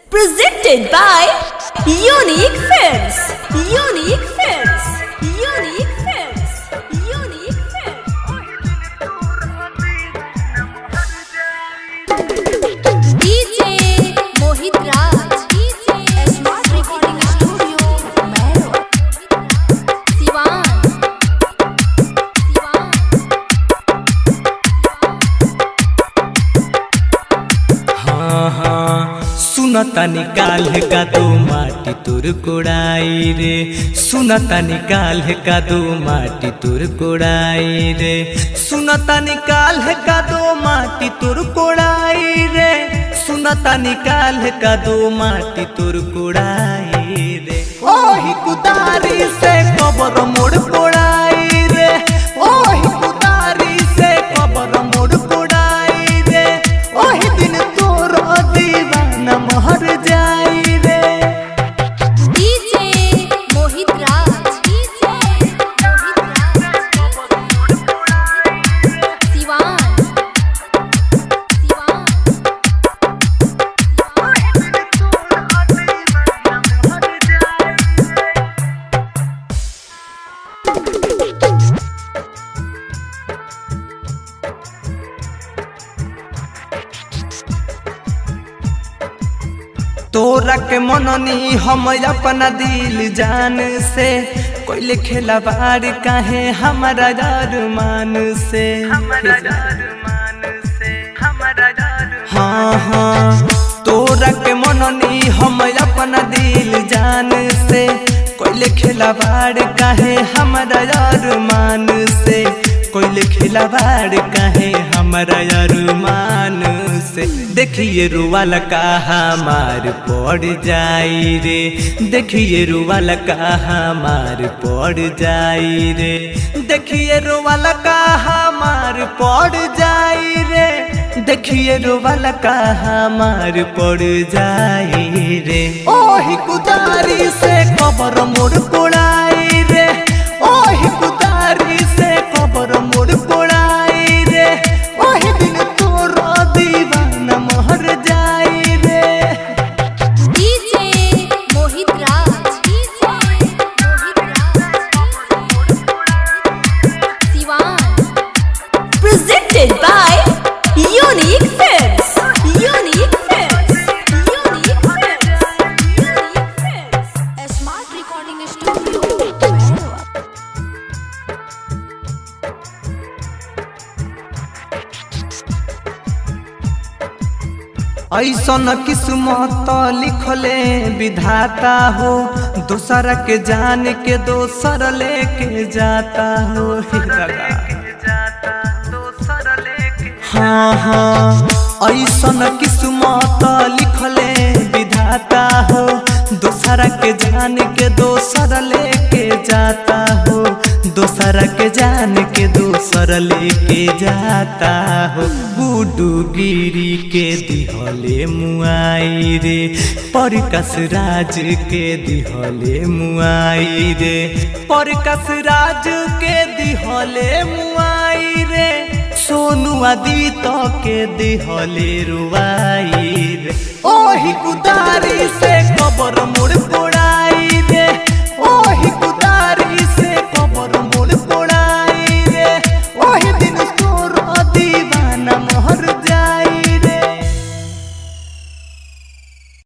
Presented by Unique Films. Unique Films. Unique Films. Unique Films. DJ Mohit Raj. Smart Recording Studio, Mehro. Siwan. सुनता निकाल का दो माटी तुर कोड़ाई रे, सुनता निकाल का दो माटी तुर कोड़ाई रे, सुनता निकाल का दो माटी तुर कोड़ाई रे, सुनता निकाल का दो माटी तुर कोड़ाई रे। ओही कुदारी से कबर मोड़ कोड़ाई रे, ओही कुदारी से कबर मोड़ कोड़ाई रे, ओही दिन तोर दीवाना महर जाई रे। DJ Mohit Raj. Siwan. तोरा के मननी हम अपना दिल जान से, कोई खेला बार काहे हमारा अरमान से। हाँ हाँ तोरा के मननी हम अपना दिल जान से, कोई खेला बार काहे हमारा अरमान से, कोई खेला बार काहे हमारा अरमान से। देखिए रुवाला का हमार पड़ जाई रे, देखिए रुवाला का हमार पड़ जाई रे, देखिए रुवाला का हमार पड़ जाई रे, देखिए रुवाला का हमार पड़ जाई रे। ओही कुदारी से कबर मोड़ कोड़ाई रे, ओही कुदारी से कबर मोड़ कोड़ाई रे, ओही दिन तोर दीवाना महर जाई रे। DJ Mohit Raj. Siwan. Presented by Unique Films. Unique Films. Unique Films. Unique Films. Smart Recording Studio, Mehro. ऐसन किस्मत लिखले विधाता हो, दोसर के जान के दोसर लेके जाता हो। हाँ हाँ ऐसन किस्मत लिखले विधाता हो, दोसर के जान के दोसर लेके जाता हो, दोसर के जान के दोसर लेके जाता हो। गुडू गिरी के दिहले मुआई रे, परकस राज के दिहले मुआई रे, परकस राज के दिहले मुआई रे, सोनू आदित्य के दिहले रुवाई रे। ओही कुदारी से कबर मोड़ कोड़ा